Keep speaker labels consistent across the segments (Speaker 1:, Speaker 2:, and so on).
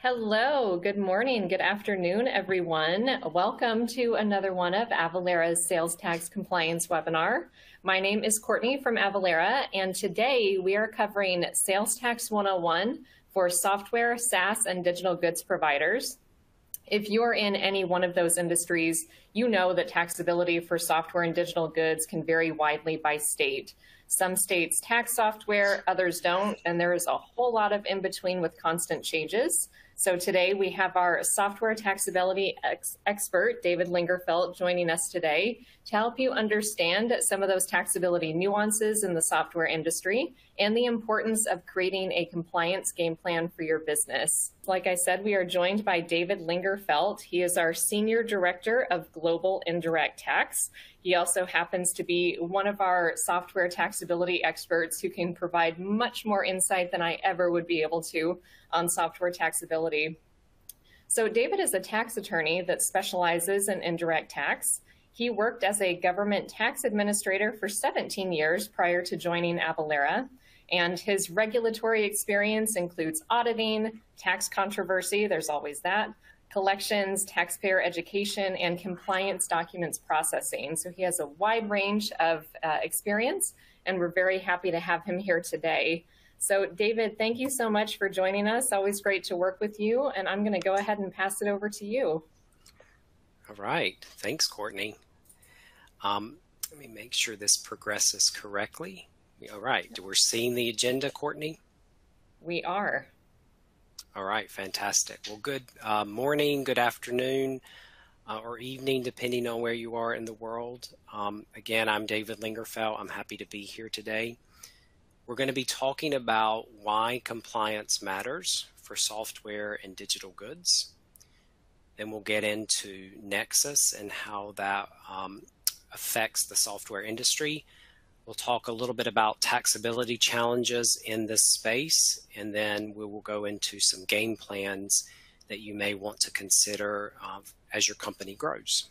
Speaker 1: Hello, good morning, good afternoon, everyone. Welcome to another one of Avalara's Sales Tax Compliance webinar. My name is Courtney from Avalara, and today we are covering Sales Tax 101 for software, SaaS, and digital goods providers. If you're in any one of those industries, you know that taxability for software and digital goods can vary widely by state. Some states tax software, others don't, and there is a whole lot of in between with constant changes. So today we have our software taxability expert, David Lingerfelt, joining us today to help you understand some of those taxability nuances in the software industry and the importance of creating a compliance game plan for your business. Like I said, we are joined by David Lingerfelt. He is our Senior Director of Global Indirect Tax. He also happens to be one of our software taxability experts who can provide much more insight than I ever would be able to on software taxability. So David is a tax attorney that specializes in indirect tax. He worked as a government tax administrator for 17 years prior to joining Avalara, and his regulatory experience includes auditing, tax controversy, there's always that, collections, taxpayer education, and compliance documents processing. So he has a wide range of experience, and we're very happy to have him here today. So David, thank you so much for joining us. Always great to work with you, and I'm going to go ahead and pass it over to you.
Speaker 2: All right, thanks, Courtney. Let me make sure this progresses correctly. All right, we're seeing the agenda, Courtney?
Speaker 1: We are.
Speaker 2: All right, fantastic. Well, good morning, good afternoon, or evening, depending on where you are in the world. Again, I'm David Lingerfelt. I'm happy to be here today. We're going to be talking about why compliance matters for software and digital goods. Then we'll get into nexus and how that affects the software industry. We'll talk a little bit about taxability challenges in this space, and then we will go into some game plans that you may want to consider as your company grows.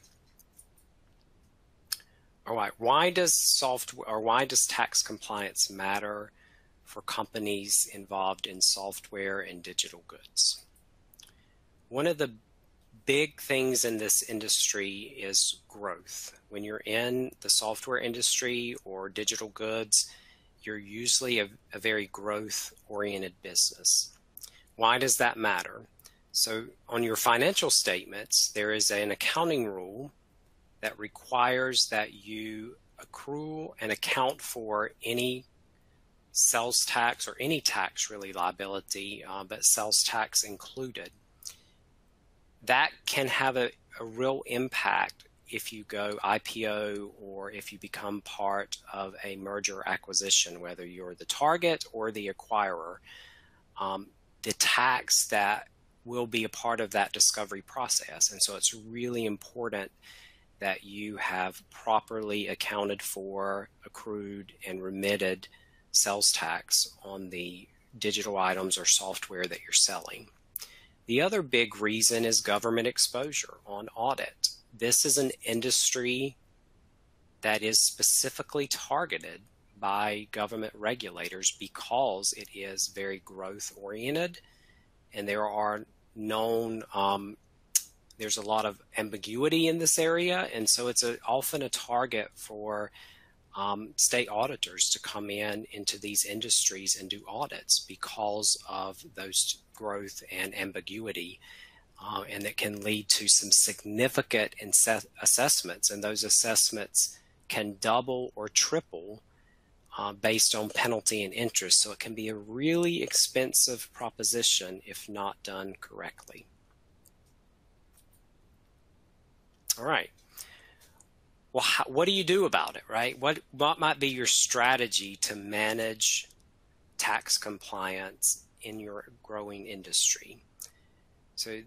Speaker 2: All right, why does tax compliance matter for companies involved in software and digital goods? One of the big things in this industry is growth. When you're in the software industry or digital goods, you're usually a very growth-oriented business. Why does that matter? So on your financial statements, there is an accounting rule that requires that you accrue and account for any sales tax or any tax really liability, but sales tax included. That can have a real impact if you go IPO or if you become part of a merger acquisition, whether you're the target or the acquirer. The tax that will be a part of that discovery process. And so it's really important that you have properly accounted for, accrued, and remitted sales tax on the digital items or software that you're selling. The other big reason is government exposure on audit. This is an industry that is specifically targeted by government regulators because it is very growth oriented, and there are known there's a lot of ambiguity in this area, and so it's often a target for state auditors to come into these industries and do audits because of those growth and ambiguity, and that can lead to some significant assessments, and those assessments can double or triple based on penalty and interest. So it can be a really expensive proposition if not done correctly. All right. Well, what do you do about it, right? What might be your strategy to manage tax compliance in your growing industry? So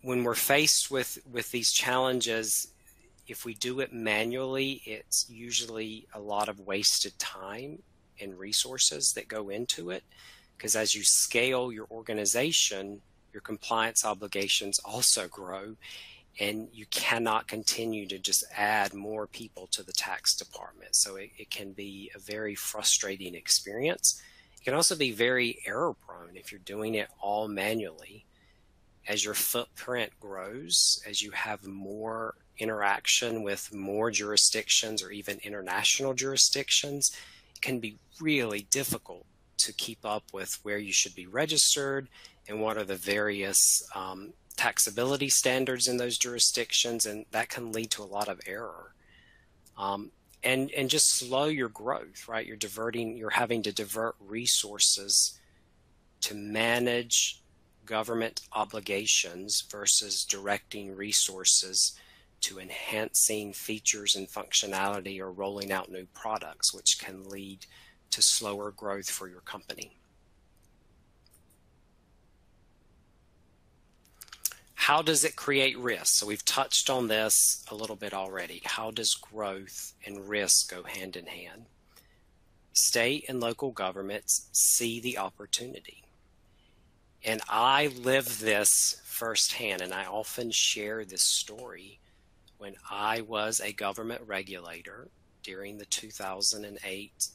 Speaker 2: when we're faced with these challenges, if we do it manually, it's usually a lot of wasted time and resources that go into it, because as you scale your organization, your compliance obligations also grow, and you cannot continue to just add more people to the tax department. So it can be a very frustrating experience can also be very error prone if you're doing it all manually. As your footprint grows, as you have more interaction with more jurisdictions or even international jurisdictions, it can be really difficult to keep up with where you should be registered and what are the various taxability standards in those jurisdictions, and that can lead to a lot of error. And just slow your growth, right? You're having to divert resources to manage government obligations versus directing resources to enhancing features and functionality or rolling out new products, which can lead to slower growth for your company. How does it create risk? So we've touched on this a little bit already. How does growth and risk go hand in hand? State and local governments see the opportunity. And I live this firsthand, and I often share this story. When I was a government regulator during the 2008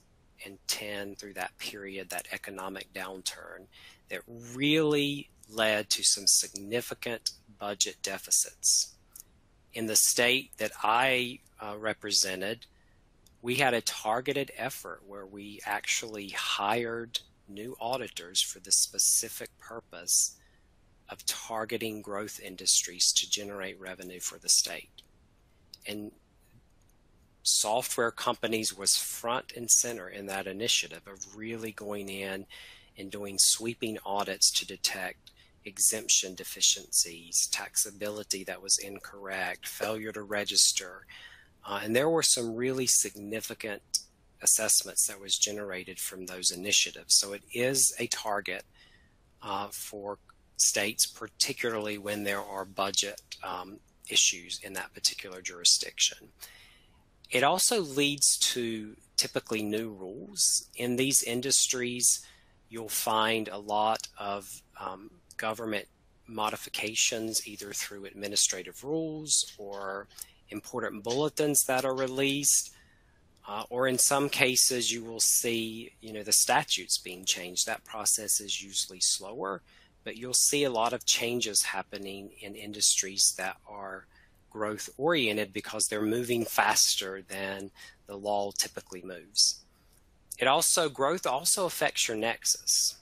Speaker 2: and 10 through that period, that economic downturn, that really led to some significant budget deficits. In the state that I represented, we had a targeted effort where we actually hired new auditors for the specific purpose of targeting growth industries to generate revenue for the state. And software companies was front and center in that initiative of really going in and doing sweeping audits to detect exemption deficiencies, taxability that was incorrect, failure to register. And there were some really significant assessments that was generated from those initiatives. So it is a target for states, particularly when there are budget issues in that particular jurisdiction. It also leads to typically new rules. In these industries, you'll find a lot of government modifications, either through administrative rules or important bulletins that are released. Or in some cases, you will see, the statutes being changed. That process is usually slower, but you'll see a lot of changes happening in industries that are growth oriented because they're moving faster than the law typically moves. Growth also affects your nexus.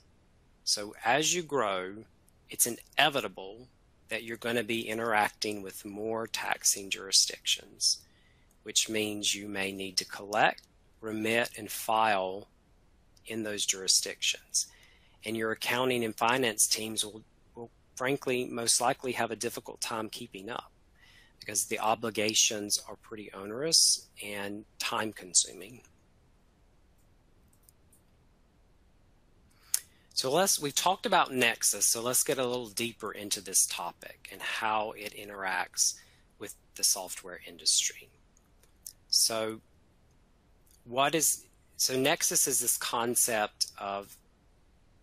Speaker 2: So as you grow, it's inevitable that you're going to be interacting with more taxing jurisdictions, which means you may need to collect, remit, and file in those jurisdictions. And your accounting and finance teams will frankly most likely have a difficult time keeping up because the obligations are pretty onerous and time consuming. So we've talked about nexus, so let's get a little deeper into this topic and how it interacts with the software industry. So nexus is this concept of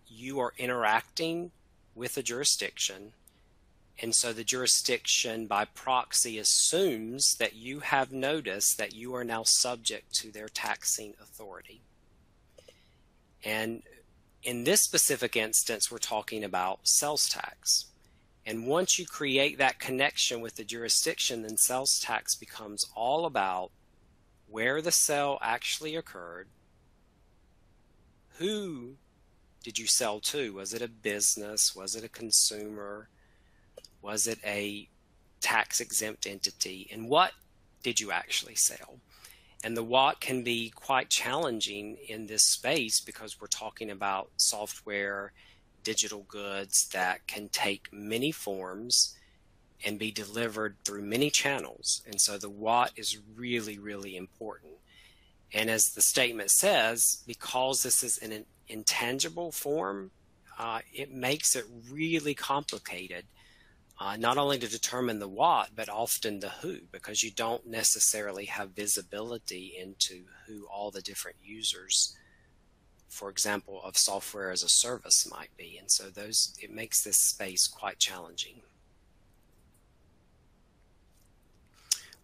Speaker 2: you are interacting with a jurisdiction, and so the jurisdiction by proxy assumes that you have notice that you are now subject to their taxing authority. And in this specific instance, we're talking about sales tax. And once you create that connection with the jurisdiction, then sales tax becomes all about where the sale actually occurred, who did you sell to? Was it a business? Was it a consumer? Was it a tax-exempt entity? And what did you actually sell? And the what can be quite challenging in this space because we're talking about software, digital goods that can take many forms and be delivered through many channels. And so the what is really, really important. And as the statement says, because this is an intangible form, it makes it really complicated, not only to determine the what, but often the who, because you don't necessarily have visibility into who all the different users, for example, of software as a service might be. And so it makes this space quite challenging.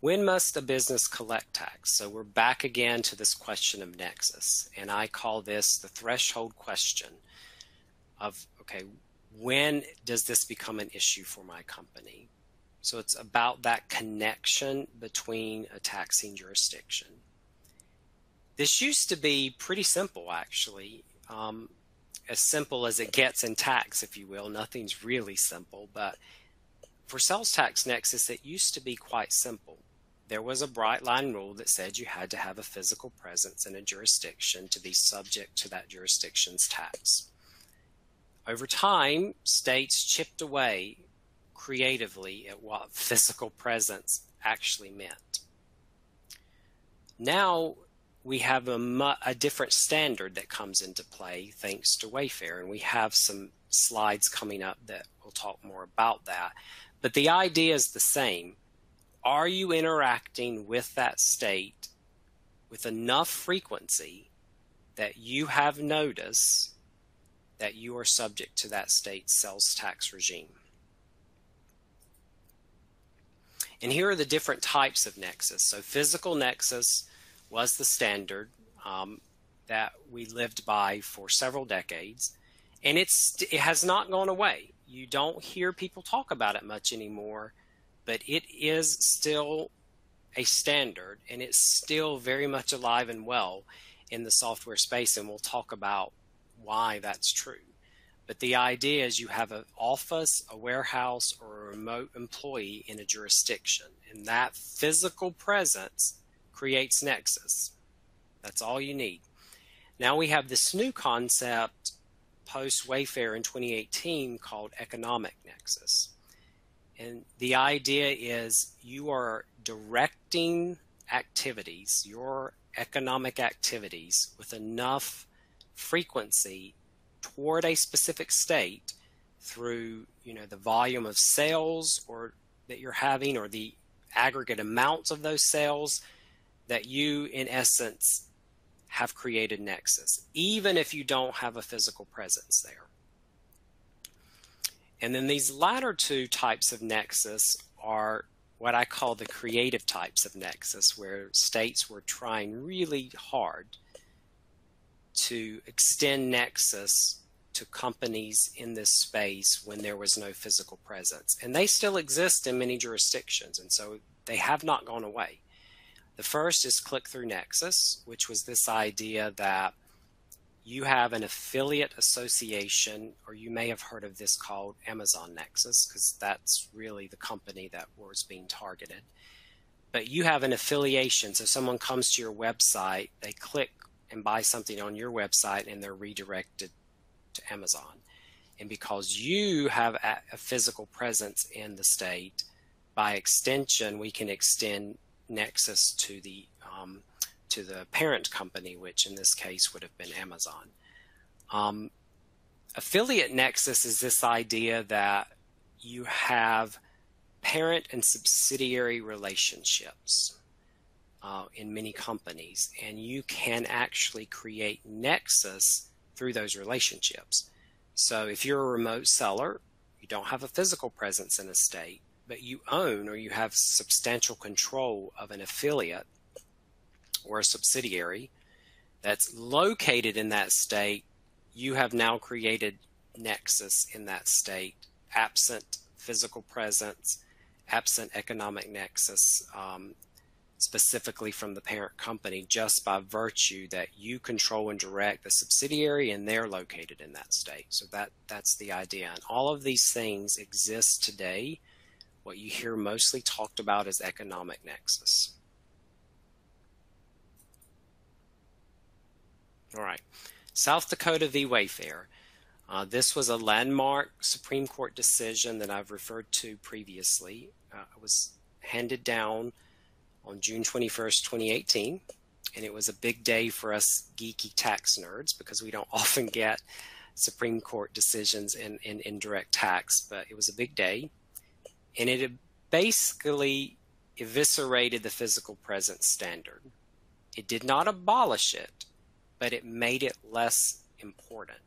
Speaker 2: When must a business collect tax? So we're back again to this question of nexus, and I call this the threshold question of, okay, when does this become an issue for my company? So it's about that connection between a taxing jurisdiction. This used to be pretty simple, actually, as simple as it gets in tax, if you will. Nothing's really simple, but for sales tax nexus, it used to be quite simple. There was a bright line rule that said you had to have a physical presence in a jurisdiction to be subject to that jurisdiction's tax. Over time, states chipped away creatively at what physical presence actually meant. Now we have a different standard that comes into play thanks to Wayfair, and we have some slides coming up that will talk more about that. But the idea is the same. Are you interacting with that state with enough frequency that you have notice that you are subject to that state's sales tax regime? And here are the different types of nexus. So physical nexus was the standard that we lived by for several decades, and it has not gone away. You don't hear people talk about it much anymore, but it is still a standard, and it's still very much alive and well in the software space, and we'll talk about why that's true. But the idea is you have an office, a warehouse, or a remote employee in a jurisdiction, and that physical presence creates nexus. That's all you need. Now we have this new concept post Wayfair in 2018 called economic nexus. And the idea is you are directing activities, your economic activities, with enough frequency toward a specific state through, the volume of sales or that you're having, or the aggregate amounts of those sales, that you, in essence, have created nexus, even if you don't have a physical presence there. And then these latter two types of nexus are what I call the creative types of nexus, where states were trying really hard to extend nexus to companies in this space when there was no physical presence. And they still exist in many jurisdictions, and so they have not gone away. The first is click-through nexus, which was this idea that you have an affiliate association, or you may have heard of this called Amazon Nexus, because that's really the company that was being targeted. But you have an affiliation, so someone comes to your website, they click and buy something on your website, and they're redirected to Amazon. And because you have a physical presence in the state, by extension, we can extend nexus to the parent company, which in this case would have been Amazon. Affiliate nexus is this idea that you have parent and subsidiary relationships in many companies, and you can actually create nexus through those relationships. So if you're a remote seller, you don't have a physical presence in a state, but you own or you have substantial control of an affiliate or a subsidiary that's located in that state, you have now created nexus in that state, absent physical presence, absent economic nexus, specifically from the parent company, just by virtue that you control and direct the subsidiary and they're located in that state. So that's the idea. And all of these things exist today. What you hear mostly talked about is economic nexus. All right, South Dakota v. Wayfair. This was a landmark Supreme Court decision that I've referred to previously. It was handed down on June 21st, 2018, and it was a big day for us geeky tax nerds because we don't often get Supreme Court decisions in indirect tax, but it was a big day. And it basically eviscerated the physical presence standard. It did not abolish it, but it made it less important.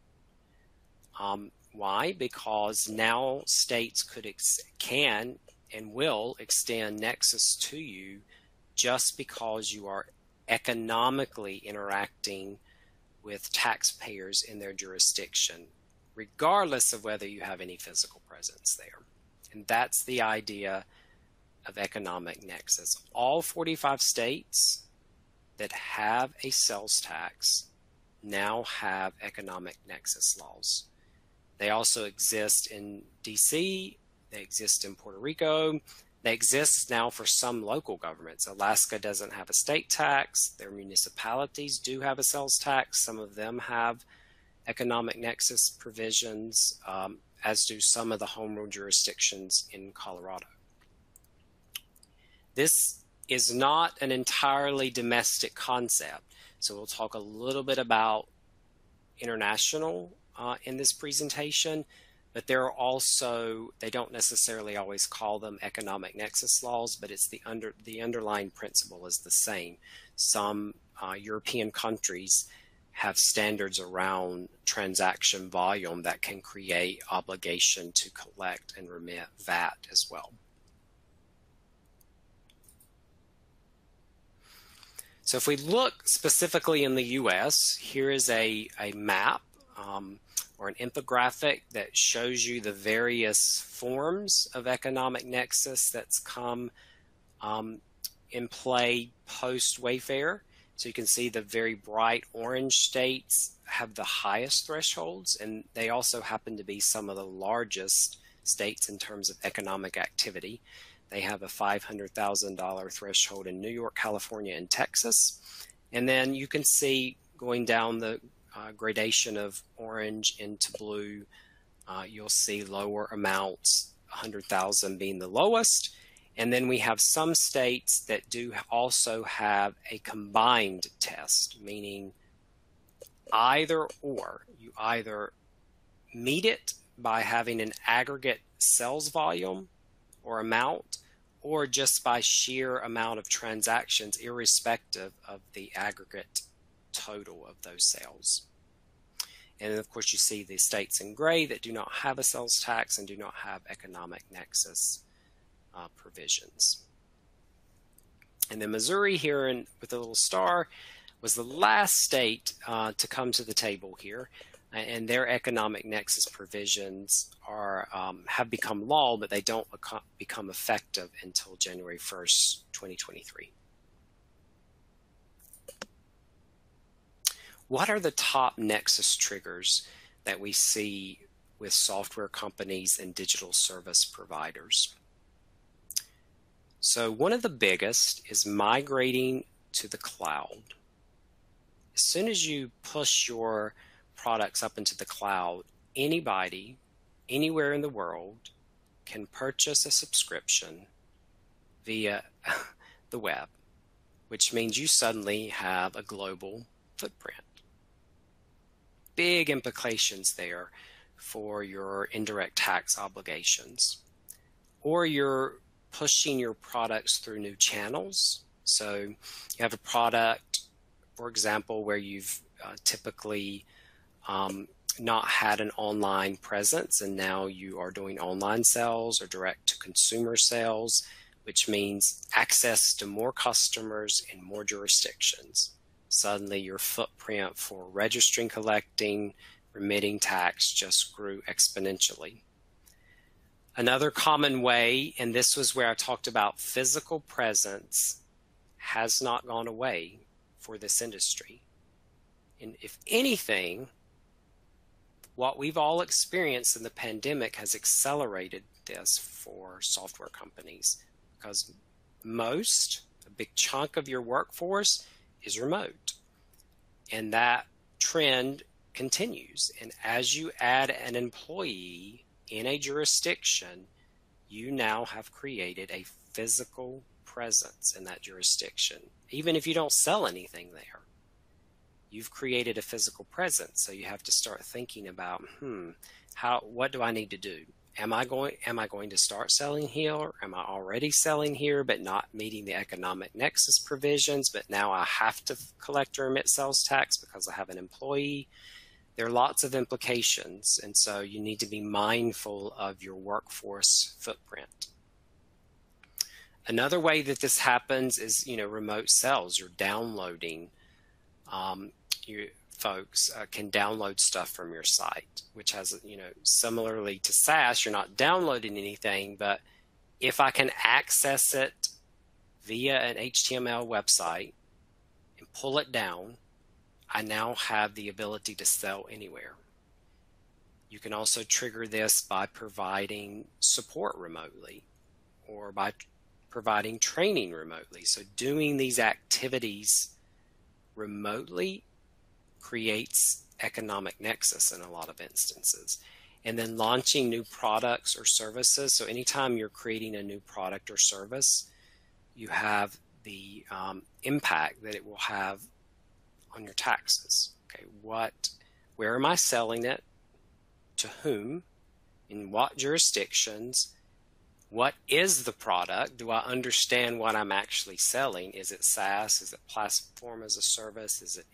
Speaker 2: Why? Because now states can and will extend nexus to you just because you are economically interacting with taxpayers in their jurisdiction, regardless of whether you have any physical presence there. And that's the idea of economic nexus. All 45 states that have a sales tax now have economic nexus laws. They also exist in DC, they exist in Puerto Rico, they exist now for some local governments. Alaska doesn't have a state tax, their municipalities do have a sales tax, some of them have economic nexus provisions, as do some of the home rule jurisdictions in Colorado. This is not an entirely domestic concept, so we'll talk a little bit about international in this presentation, but there are also, they don't necessarily always call them economic nexus laws, but it's the underlying principle is the same. Some European countries have standards around transaction volume that can create obligation to collect and remit VAT as well. So if we look specifically in the US, here is a map or an infographic that shows you the various forms of economic nexus that's come in play post-Wayfair. So you can see the very bright orange states have the highest thresholds, and they also happen to be some of the largest states in terms of economic activity. They have a $500,000 threshold in New York, California, and Texas. And then you can see going down the gradation of orange into blue, you'll see lower amounts, 100,000 being the lowest. And then we have some states that do also have a combined test, meaning either or. You either meet it by having an aggregate sales volume or amount, or just by sheer amount of transactions, irrespective of the aggregate total of those sales. And then of course you see the states in gray that do not have a sales tax and do not have economic nexus provisions. And then Missouri here with the little star was the last state to come to the table here, and their economic nexus provisions are have become law, but they don't become effective until January 1st, 2023. What are the top nexus triggers that we see with software companies and digital service providers? So one of the biggest is migrating to the cloud. As soon as you push your products up into the cloud, anybody, anywhere in the world can purchase a subscription via the web, which means you suddenly have a global footprint. Big implications there for your indirect tax obligations. Or you're pushing your products through new channels. So you have a product, for example, where you've typically not had an online presence, and now you are doing online sales or direct to consumer sales, which means access to more customers in more jurisdictions. Suddenly your footprint for registering, collecting, remitting tax just grew exponentially. Another common way, and this was where I talked about physical presence, has not gone away for this industry. And if anything, what we've all experienced in the pandemic has accelerated this for software companies, because a big chunk of your workforce is remote. And that trend continues. And as you add an employee in a jurisdiction, you now have created a physical presence in that jurisdiction. Even if you don't sell anything there, you've created a physical presence. So you have to start thinking about, what do I need to do? Am I going to start selling here? Or am I already selling here but not meeting the economic nexus provisions, but now I have to collect or remit sales tax because I have an employee? There are lots of implications, and so you need to be mindful of your workforce footprint. Another way that this happens is, remote sales. You're downloading, you folks can download stuff from your site, which has, similarly to SaaS, you're not downloading anything, but if I can access it via an HTML website and pull it down, I now have the ability to sell anywhere. You can also trigger this by providing support remotely or by providing training remotely. So doing these activities remotely creates economic nexus in a lot of instances. And then launching new products or services. So anytime you're creating a new product or service, you have the impact that it will have on your taxes. Okay, where am I selling it? To whom? In what jurisdictions? What is the product? Do I understand what I'm actually selling? Is it SaaS? Is it platform as a service? Is it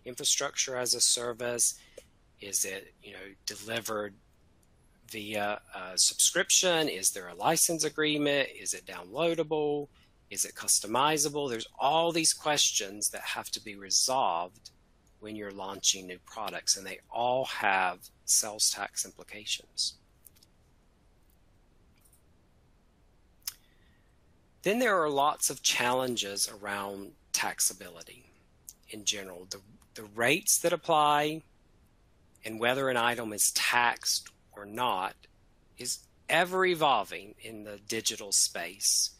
Speaker 2: infrastructure as a service? Is it delivered via a subscription? Is there a license agreement? Is it downloadable? Is it customizable? There's all these questions that have to be resolved when you're launching new products, and they all have sales tax implications. Then there are lots of challenges around taxability in general. The rates that apply and whether an item is taxed or not is ever evolving in the digital space.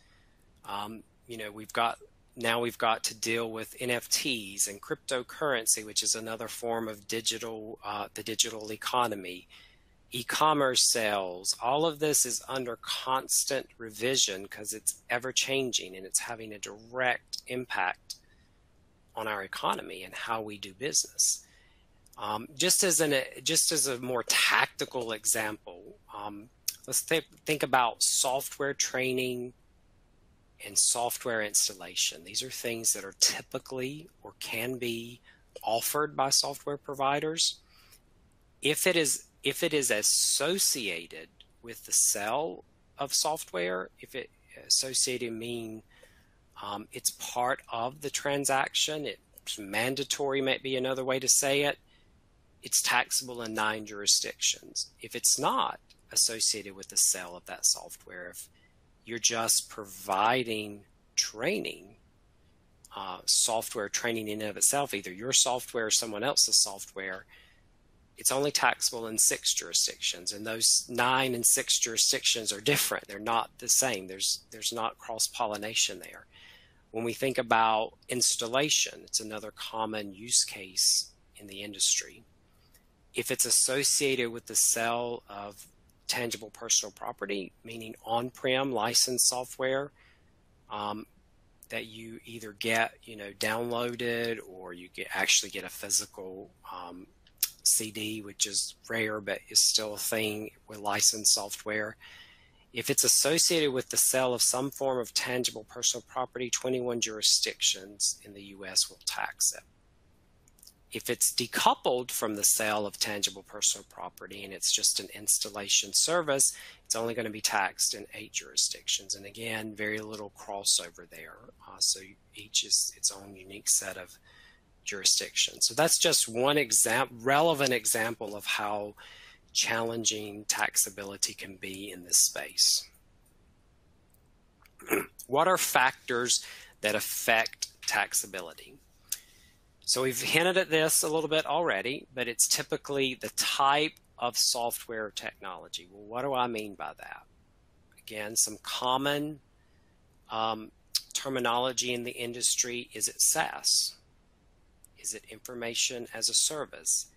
Speaker 2: We've got to deal with NFTs and cryptocurrency, which is another form of the digital economy. E-commerce sales, all of this is under constant revision because it's ever changing and it's having a direct impact on our economy and how we do business. Just as a more tactical example, let's think about software training and software installation. These are things that are typically or can be offered by software providers. If it is associated with the sale of software, if it associated mean it's part of the transaction, it's mandatory might be another way to say it, it's taxable in 9 jurisdictions. If it's not associated with the sale of that software, if you're just providing training, software training in and of itself, either your software or someone else's software, it's only taxable in 6 jurisdictions, and those 9 and 6 jurisdictions are different. They're not the same. There's not cross-pollination there. When we think about installation, it's another common use case in the industry. If it's associated with the sale of tangible personal property, meaning on-prem licensed software that you either get downloaded or you actually get a physical CD, which is rare but is still a thing with licensed software. If it's associated with the sale of some form of tangible personal property, 21 jurisdictions in the U.S. will tax it. If it's decoupled from the sale of tangible personal property and it's just an installation service, it's only going to be taxed in 8 jurisdictions. And again, very little crossover there. So each is its own unique set of jurisdictions. So that's just one relevant example of how challenging taxability can be in this space. What are factors that affect taxability? So we've hinted at this a little bit already, but it's typically the type of software or technology. Well, what do I mean by that? Again, some common terminology in the industry. Is it SaaS? Is it information as a service?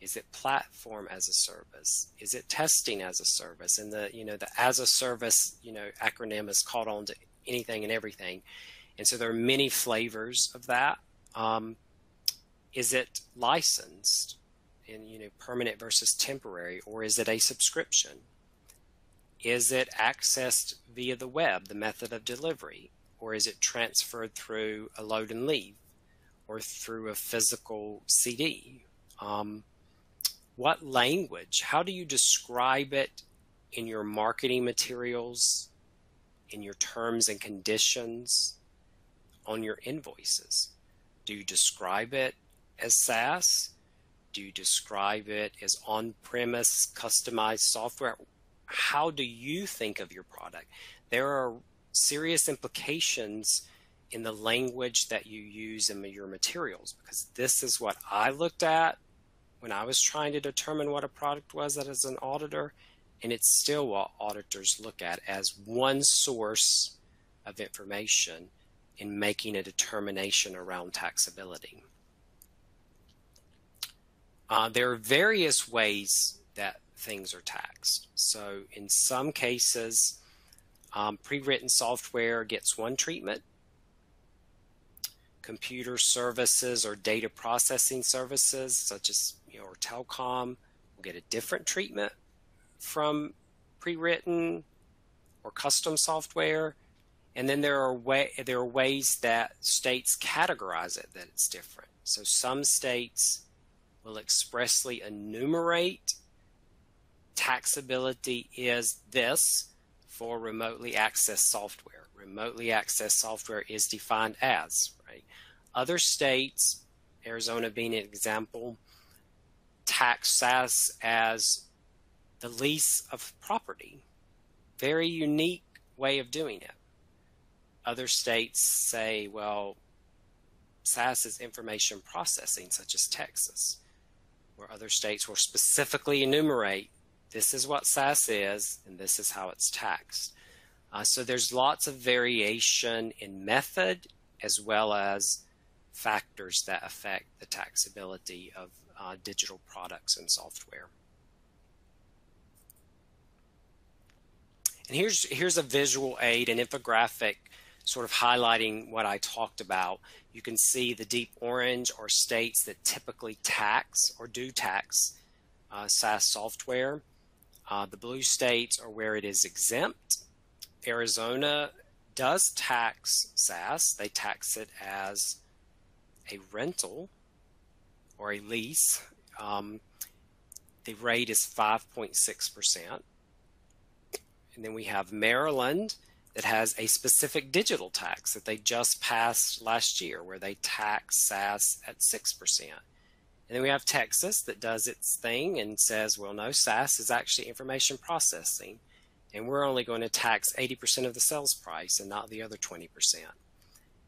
Speaker 2: Is it platform as a service? Is it testing as a service? And the as a service acronym is caught on to anything and everything. And so there are many flavors of that. Is it licensed in permanent versus temporary, or is it a subscription? Is it accessed via the web, the method of delivery, or is it transferred through a load and leave or through a physical CD? What language? How do you describe it in your marketing materials? in your terms and conditions on your invoices? Do you describe it as SaaS? Do you describe it as on-premise customized software? How do you think of your product? There are serious implications in the language that you use in your materials, because this is what I looked at when I was trying to determine what a product was as an auditor, and it's still what auditors look at as one source of information in making a determination around taxability. There are various ways that things are taxed. So in some cases, pre-written software gets one treatment. Computer services or data processing services, such as or telecom, will get a different treatment from pre-written or custom software. And then there are ways that states categorize it that it's different. So some states will expressly enumerate taxability is this for remotely accessed software. Remotely accessed software is defined as, right? Other states, Arizona being an example, tax SaaS as the lease of property. Very unique way of doing it. Other states say, well, SaaS is information processing, such as Texas, where other states will specifically enumerate this is what SaaS is and this is how it's taxed. So there's lots of variation in method as well as factors that affect the taxability of digital products and software. And here's a visual aid, an infographic sort of highlighting what I talked about. You can see the deep orange are states that typically tax or do tax SaaS software. The blue states are where it is exempt. Arizona does tax SaaS. They tax it as a rental or a lease. The rate is 5.6%. And then we have Maryland that has a specific digital tax that they just passed last year where they tax SaaS at 6%. And then we have Texas that does its thing and says, well, no, SaaS is actually information processing, and we're only going to tax 80% of the sales price and not the other 20%.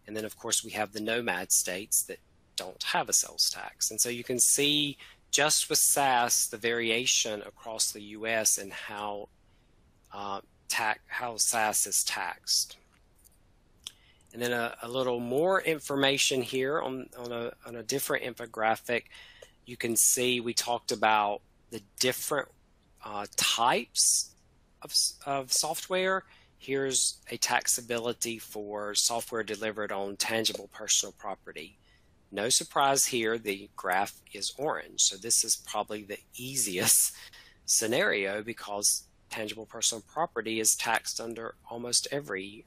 Speaker 2: And then, of course, we have the nomad states that don't have a sales tax. And so you can see just with SaaS the variation across the U.S. and how SaaS is taxed. And then a little more information here on a different infographic. You can see we talked about the different types of software. Here's a taxability for software delivered on tangible personal property. No surprise here, the graph is orange. So this is probably the easiest scenario because tangible personal property is taxed under almost every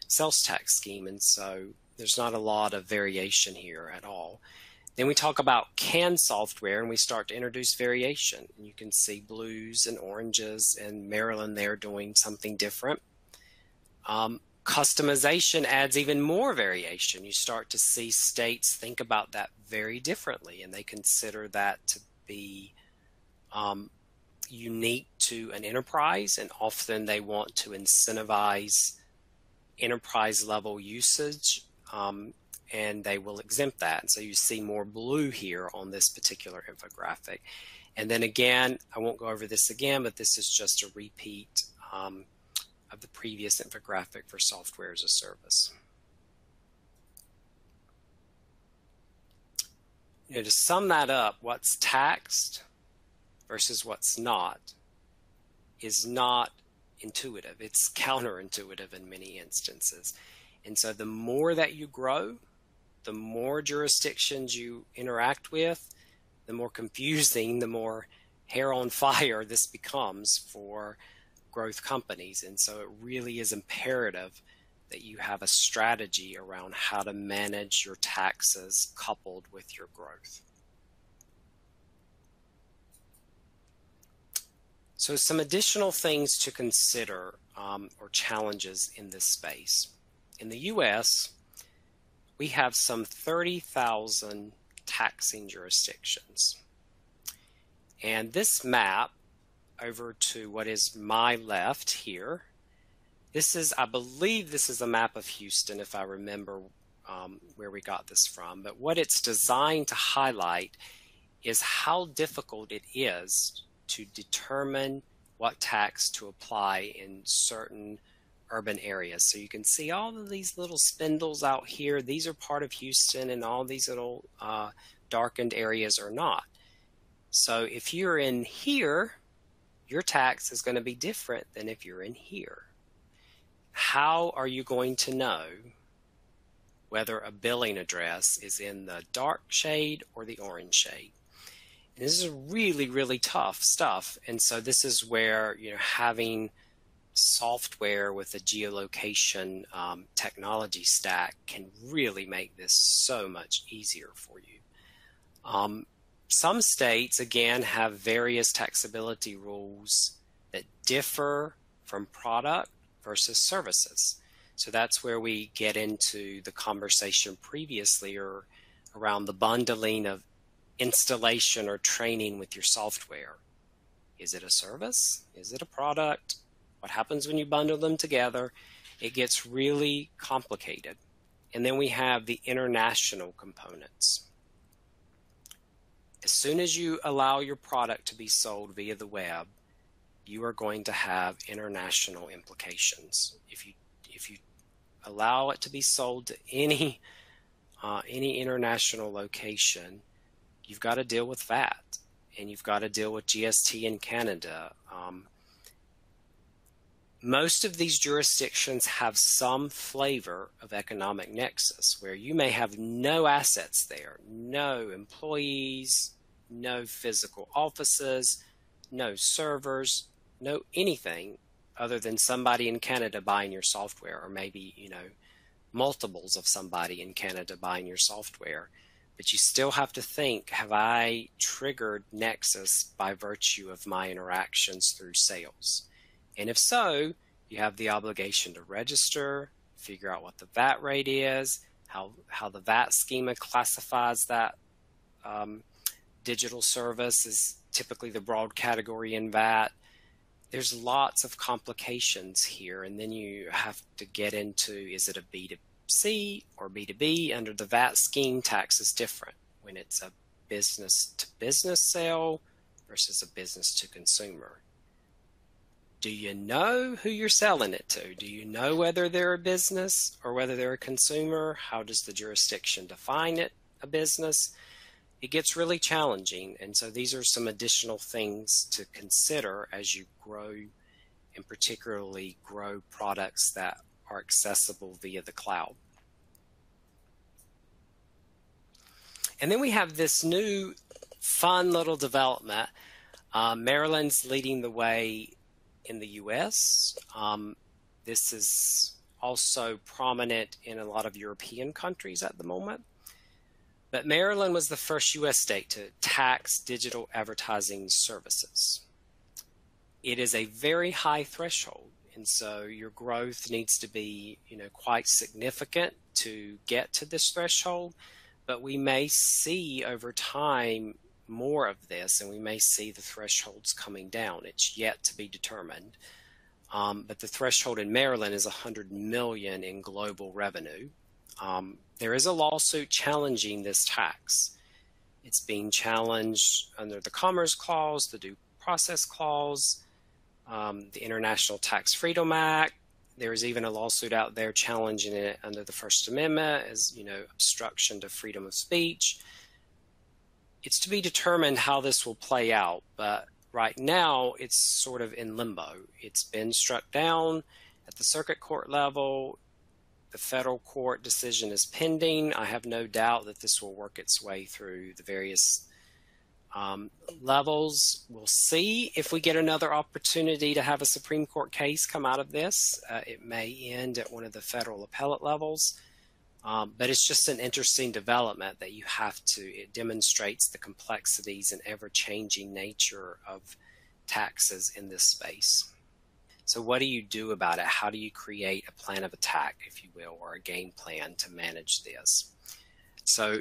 Speaker 2: sales tax scheme, and so there's not a lot of variation here at all. Then we talk about canned software and we start to introduce variation. And you can see blues and oranges and Maryland there doing something different. Customization adds even more variation. You start to see states think about that very differently, and they consider that to be unique to an enterprise, and often they want to incentivize enterprise level usage, and they will exempt that. And so you see more blue here on this particular infographic. And then again, I won't go over this again, but this is just a repeat of the previous infographic for software as a service. To sum that up, what's taxed versus what's not is not intuitive. It's counterintuitive in many instances. And so the more that you grow, the more jurisdictions you interact with, the more confusing, the more hair on fire this becomes for growth companies. And so it really is imperative that you have a strategy around how to manage your taxes coupled with your growth. So some additional things to consider or challenges in this space. In the U.S., we have some 30,000 taxing jurisdictions. And this map over to what is my left here, this is, I believe this is a map of Houston, if I remember where we got this from. But what it's designed to highlight is how difficult it is to determine what tax to apply in certain urban areas. So you can see all of these little spindles out here. These are part of Houston, and all these little darkened areas are not. So if you're in here, your tax is going to be different than if you're in here. How are you going to know whether a billing address is in the dark shade or the orange shade? And this is really, really tough stuff. And so this is where, having software with a geolocation technology stack can really make this so much easier for you. Some states, again, have various taxability rules that differ from product versus services. So that's where we get into the conversation previously or around the bundling of installation or training with your software. Is it a service? Is it a product? What happens when you bundle them together? It gets really complicated. And then we have the international components. As soon as you allow your product to be sold via the web, you are going to have international implications. If you allow it to be sold to any international location, you've got to deal with VAT, and you've got to deal with GST in Canada. Most of these jurisdictions have some flavor of economic nexus, where you may have no assets there, no employees, no physical offices, no servers, no anything other than somebody in Canada buying your software, or maybe, multiples of somebody in Canada buying your software. But you still have to think, have I triggered nexus by virtue of my interactions through sales? And if so, you have the obligation to register, figure out what the VAT rate is, how the VAT schema classifies that digital service is typically the broad category in VAT. There's lots of complications here, and then you have to get into, is it a B2C or B2B? Under the VAT scheme, tax is different when it's a business-to-business sale versus a business-to-consumer. Do you know who you're selling it to? Do you know whether they're a business or whether they're a consumer? How does the jurisdiction define it a business? It gets really challenging, and so these are some additional things to consider as you grow, and particularly grow products that are accessible via the cloud. And then we have this new fun little development. Maryland's leading the way in the US. This is also prominent in a lot of European countries at the moment. But Maryland was the first US state to tax digital advertising services. It is a very high threshold, and so your growth needs to be, quite significant to get to this threshold. But we may see over time more of this, and we may see the thresholds coming down. It's yet to be determined. But the threshold in Maryland is 100 million in global revenue. There is a lawsuit challenging this tax. It's being challenged under the Commerce Clause, the Due Process Clause, the International Tax Freedom Act. There's even a lawsuit out there challenging it under the First Amendment as, obstruction to freedom of speech. It's to be determined how this will play out, but right now it's sort of in limbo. It's been struck down at the circuit court level. The federal court decision is pending. I have no doubt that this will work its way through the various levels. We'll see if we get another opportunity to have a Supreme Court case come out of this. It may end at one of the federal appellate levels, but it's just an interesting development that it demonstrates the complexities and ever-changing nature of taxes in this space. So what do you do about it? How do you create a plan of attack, if you will, or a game plan to manage this? So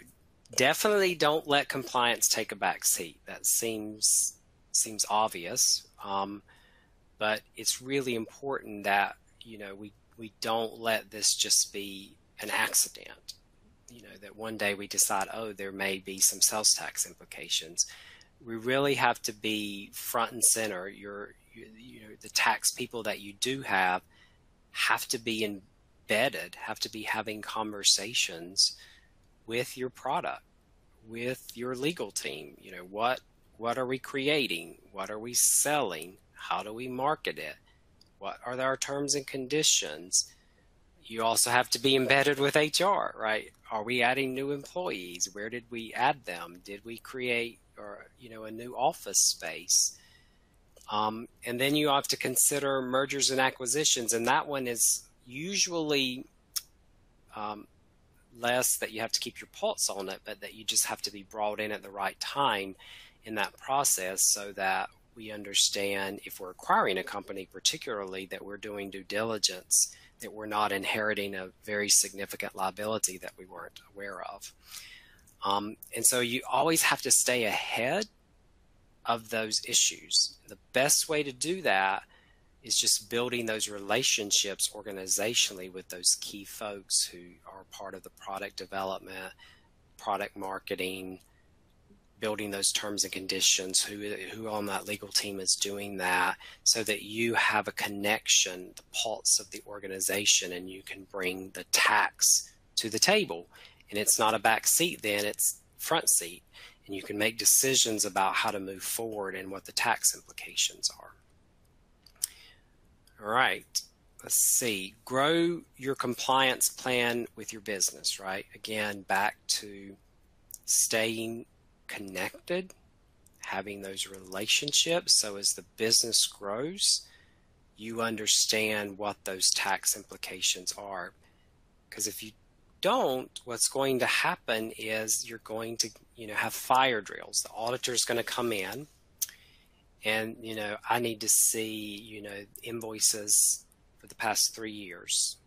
Speaker 2: definitely don't let compliance take a back seat. That seems obvious, but it's really important that, you know, we don't let this just be an accident. You know, that one day we decide, oh, there may be some sales tax implications. We really have to be front and center. You know, the tax people that you do have to be embedded, have to be having conversations with your product, with your legal team. You know, what are we creating? What are we selling? How do we market it? What are our terms and conditions? You also have to be embedded with HR, right? Are we adding new employees? Where did we add them? Did we create, or, you know, a new office space? And then you have to consider mergers and acquisitions, and that one is usually less that you have to keep your pulse on it, but that you just have to be brought in at the right time in that process, so that we understand, if we're acquiring a company particularly, that we're doing due diligence, that we're not inheriting a very significant liability that we weren't aware of. And so you always have to stay ahead of those issues. The best way to do that is just building those relationships organizationally with those key folks who are part of the product development, product marketing, building those terms and conditions, who on that legal team is doing that, so that you have a connection, the pulse of the organization, and you can bring the tax to the table. And it's not a back seat then, it's front seat. And you can make decisions about how to move forward and what the tax implications are. All right, let's see. Grow your compliance plan with your business, right? Again, back to staying connected, having those relationships, so as the business grows, you understand what those tax implications are. Because if you don't, what's going to happen is you're going to, you know, have fire drills. The auditor's going to come in and, you know, I need to see, you know, invoices for the past 3 years.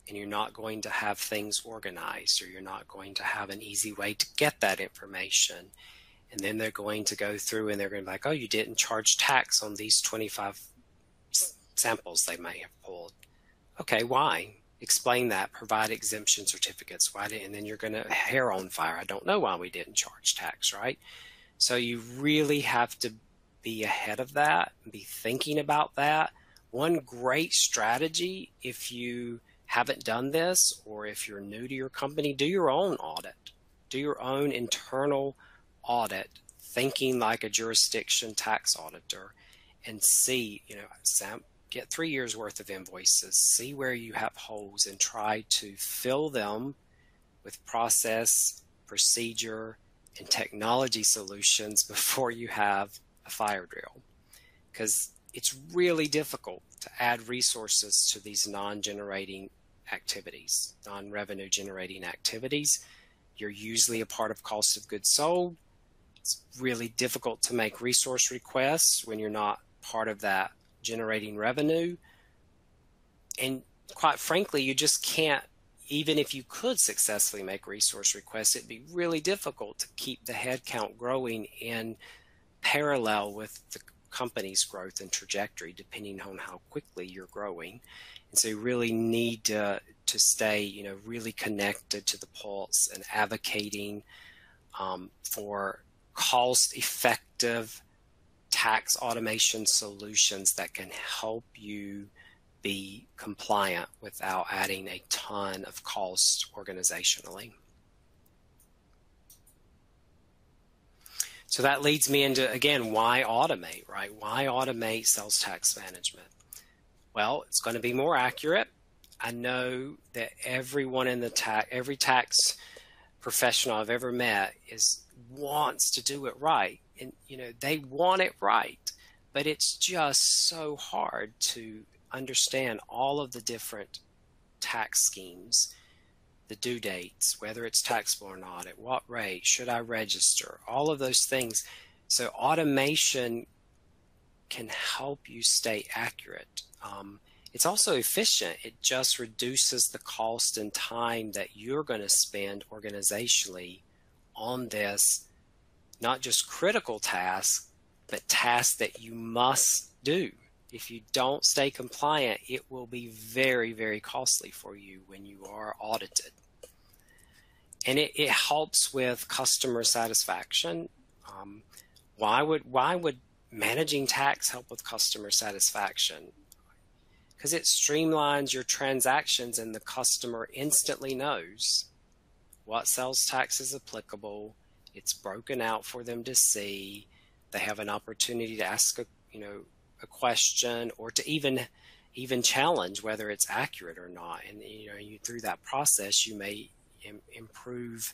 Speaker 2: And you're not going to have things organized, or you're not going to have an easy way to get that information. And then they're going to go through and they're going to be like, oh, you didn't charge tax on these 25 samples they may have pulled. Okay, why? Explain that. Provide exemption certificates. Why didn't? And then you're going to hair on fire. I don't know why we didn't charge tax, right? So you really have to be ahead of that and be thinking about that. One great strategy, if you haven't done this, or if you're new to your company, do your own audit. Do your own internal audit, thinking like a jurisdiction tax auditor, and see, you know, get 3 years worth of invoices, see where you have holes, and try to fill them with process, procedure, and technology solutions before you have a fire drill. Because it's really difficult to add resources to these non-generating activities, non-revenue generating activities. You're usually a part of cost of goods sold. It's really difficult to make resource requests when you're not part of that generating revenue. And quite frankly, you just can't, even if you could successfully make resource requests, it'd be really difficult to keep the headcount growing in parallel with the company's growth and trajectory, depending on how quickly you're growing. And so you really need to stay, you know, really connected to the pulse and advocating for cost-effective tax automation solutions that can help you be compliant without adding a ton of cost organizationally. So that leads me into, again, why automate, right? Why automate sales tax management? Well, it's going to be more accurate. I know that everyone in every tax professional I've ever met wants to do it right. And, you know, they want it right, but it's just so hard to understand all of the different tax schemes, the due dates, whether it's taxable or not, at what rate, should I register, all of those things. So automation can help you stay accurate. It's also efficient. It just reduces the cost and time that you're going to spend organizationally on this, not just critical tasks, but tasks that you must do. If you don't stay compliant, it will be very, very costly for you when you are audited. And it helps with customer satisfaction. Why would managing tax help with customer satisfaction? Because it streamlines your transactions and the customer instantly knows what sales tax is applicable. It's broken out for them to see. They have an opportunity to ask a question, or to even challenge whether it's accurate or not. And through that process, you may improve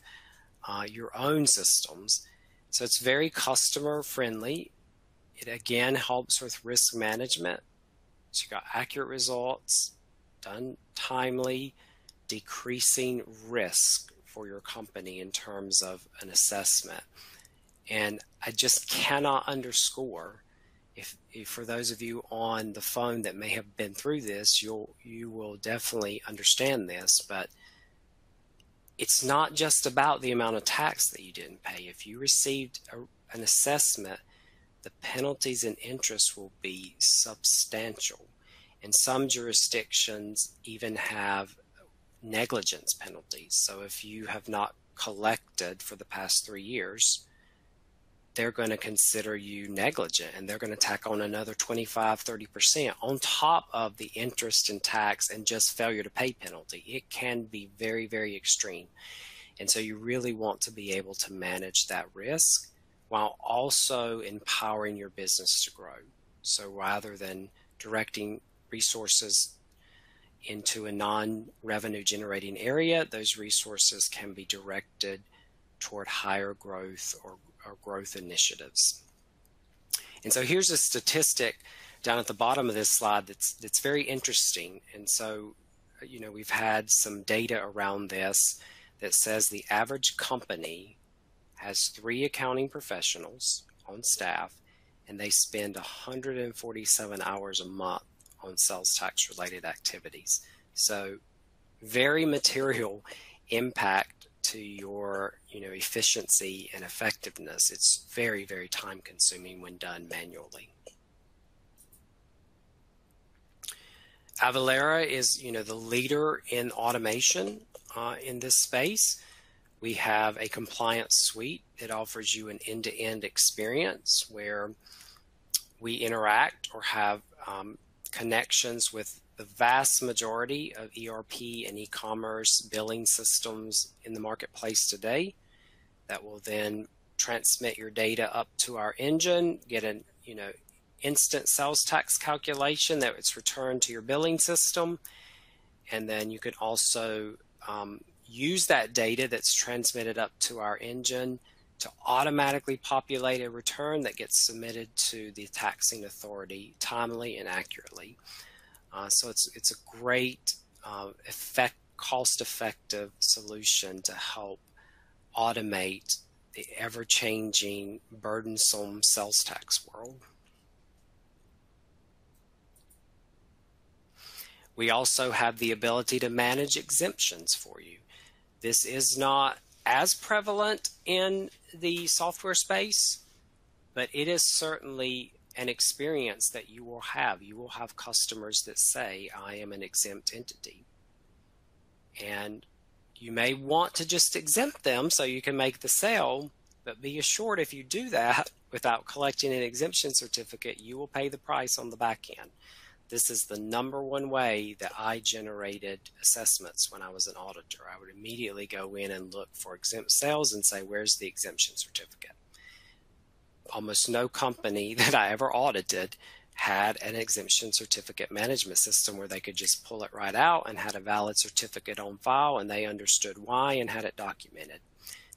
Speaker 2: your own systems. So it's very customer friendly. It again helps with risk management. So you got accurate results, done timely, decreasing risk for your company in terms of an assessment. And I just cannot underscore, if for those of you on the phone that may have been through this, you will definitely understand this, but it's not just about the amount of tax that you didn't pay. If you received an assessment, the penalties and interest will be substantial. And some jurisdictions even have negligence penalties. So if you have not collected for the past 3 years, they're going to consider you negligent, and they're going to tack on another 25-30% on top of the interest and tax and just failure to pay penalty. It can be very, very extreme. And so you really want to be able to manage that risk while also empowering your business to grow. So rather than directing resources into a non-revenue generating area, those resources can be directed toward higher growth or growth initiatives. And so here's a statistic down at the bottom of this slide that's very interesting. And so, we've had some data around this that says the average company has 3 accounting professionals on staff, and they spend 147 hours a month on sales tax related activities. So very material impact to your efficiency and effectiveness. It's very, very time consuming when done manually. Avalara is the leader in automation in this space. We have a compliance suite that offers you an end-to-end experience where we interact or have connections with the vast majority of ERP and e-commerce billing systems in the marketplace today that will then transmit your data up to our engine, get an instant sales tax calculation that it's returned to your billing system, and then you can also use that data that's transmitted up to our engine to automatically populate a return that gets submitted to the taxing authority timely and accurately. So it's a great cost-effective solution to help automate the ever-changing, burdensome sales tax world. We also have the ability to manage exemptions for you. This is not as prevalent in the software space, but it is certainly an experience that you will have. You will have customers that say, I am an exempt entity. And you may want to just exempt them so you can make the sale, but be assured if you do that without collecting an exemption certificate, you will pay the price on the back end. This is the #1 way that I generated assessments when I was an auditor. I would immediately go in and look for exempt sales and say, where's the exemption certificate? Almost no company that I ever audited had an exemption certificate management system where they could just pull it right out and had a valid certificate on file, and they understood why and had it documented.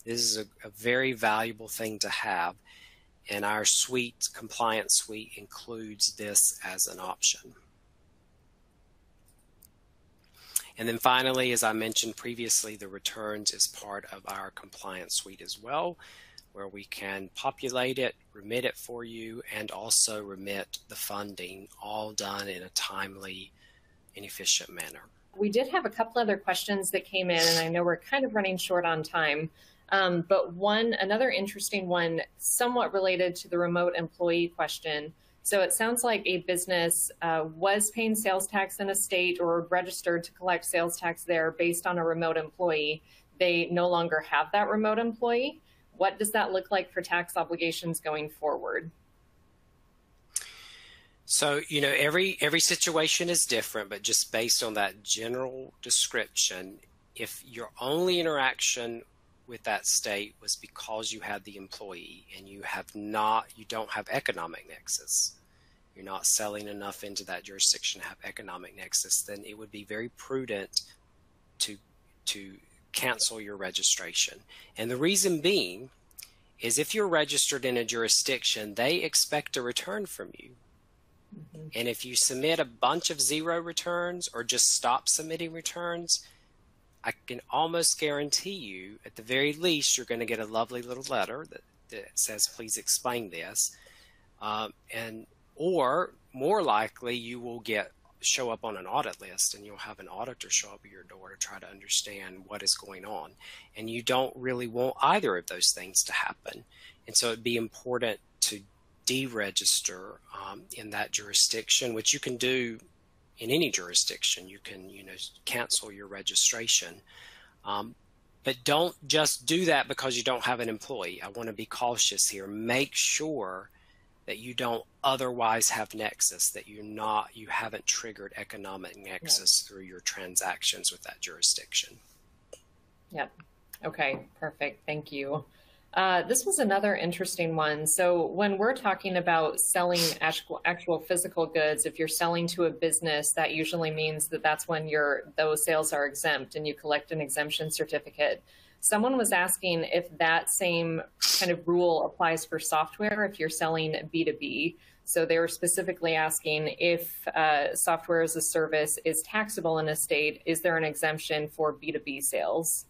Speaker 2: This is a very valuable thing to have, and our suite, compliance suite, includes this as an option. And then finally, as I mentioned previously, the returns is part of our compliance suite as well. where we can populate it, remit it for you, and also remit the funding, all done in a timely and efficient manner.
Speaker 1: We did have a couple other questions that came in, and I know we're kind of running short on time. But another interesting one, somewhat related to the remote employee question. So it sounds like a business was paying sales tax in a state or registered to collect sales tax there based on a remote employee. They no longer have that remote employee. What does that look like for tax obligations going forward?
Speaker 2: So, every situation is different, but just based on that general description, if your only interaction with that state was because you had the employee and you don't have economic nexus, you're not selling enough into that jurisdiction to have economic nexus, then it would be very prudent to cancel your registration. And the reason being is if you're registered in a jurisdiction, they expect a return from you. Mm-hmm. And if you submit a bunch of zero returns or just stop submitting returns, I can almost guarantee you, at the very least, you're going to get a lovely little letter that says, please explain this. Or more likely, you will show up on an audit list, and you'll have an auditor show up at your door to try to understand what is going on. And you don't really want either of those things to happen. And so it'd be important to deregister in that jurisdiction, which you can do in any jurisdiction. You can, cancel your registration. But don't just do that because you don't have an employee. I want to be cautious here. Make sure that you don't otherwise have nexus, that you haven't triggered economic nexus through your transactions with that jurisdiction.
Speaker 1: Yep. Okay, perfect. Thank you. This was another interesting one. So when we're talking about selling actual physical goods, if you're selling to a business, that usually means that that's when those sales are exempt and you collect an exemption certificate. Someone was asking if that same kind of rule applies for software if you're selling B2B. So they were specifically asking if software as a service is taxable in a state, is there an exemption for B2B sales?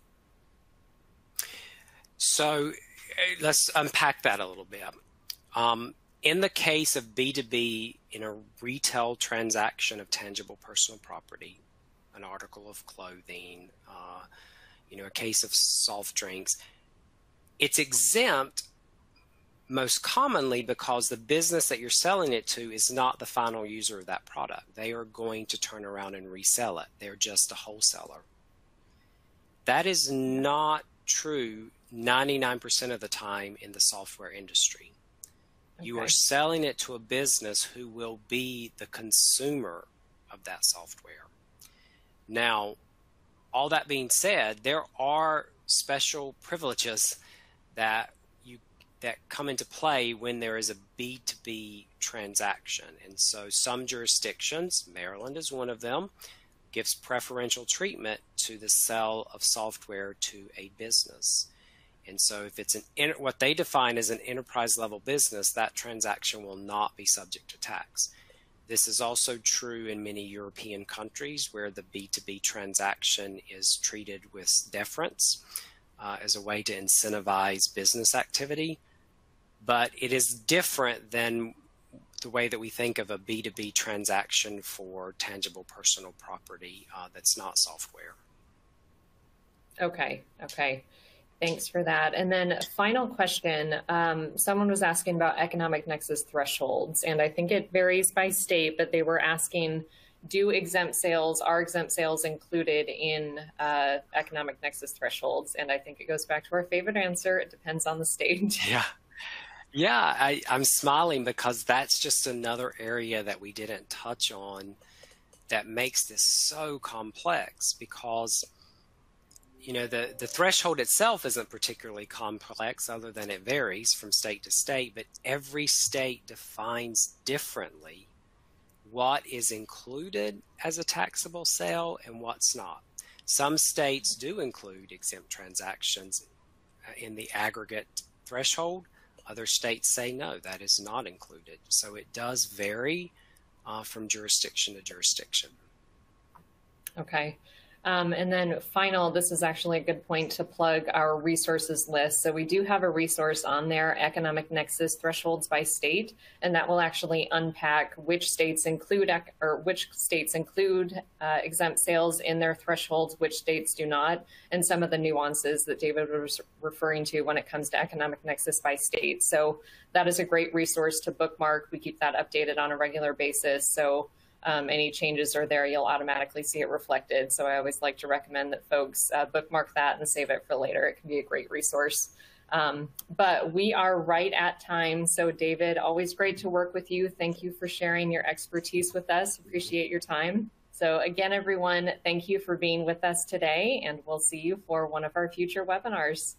Speaker 2: So let's unpack that a little bit. In the case of B2B, in a retail transaction of tangible personal property, an article of clothing, a case of soft drinks, it's exempt most commonly because the business that you're selling it to is not the final user of that product. They are going to turn around and resell it. They're just a wholesaler. That is not true 99% of the time in the software industry. Okay. You are selling it to a business who will be the consumer of that software. Now, all that being said, there are special privileges that come into play when there is a B2B transaction. And so some jurisdictions, Maryland is one of them, gives preferential treatment to the sale of software to a business. And so if it's what they define as an enterprise level business, that transaction will not be subject to tax. This is also true in many European countries where the B2B transaction is treated with deference as a way to incentivize business activity. But it is different than the way that we think of a B2B transaction for tangible personal property that's not software.
Speaker 1: Okay. Thanks for that. And then final question, someone was asking about economic nexus thresholds, and I think it varies by state, but they were asking, are exempt sales included in economic nexus thresholds? And I think it goes back to our favorite answer, it depends on the state.
Speaker 2: Yeah, I'm smiling because that's just another area that we didn't touch on that makes this so complex, because the threshold itself isn't particularly complex other than it varies from state to state, but every state defines differently what is included as a taxable sale and what's not. Some states do include exempt transactions in the aggregate threshold. Other states say no, that is not included. So it does vary from jurisdiction to jurisdiction.
Speaker 1: Okay. And then final, this is actually a good point to plug our resources list. So we do have a resource on there, economic nexus thresholds by state, and that will actually unpack which states include exempt sales in their thresholds, which states do not, and some of the nuances that David was referring to when it comes to economic nexus by state. So that is a great resource to bookmark. We keep that updated on a regular basis. So any changes are there, you'll automatically see it reflected. So I always like to recommend that folks bookmark that and save it for later. It can be a great resource. But we are right at time. So David, always great to work with you. Thank you for sharing your expertise with us. Appreciate your time. So again, everyone, thank you for being with us today, and we'll see you for one of our future webinars.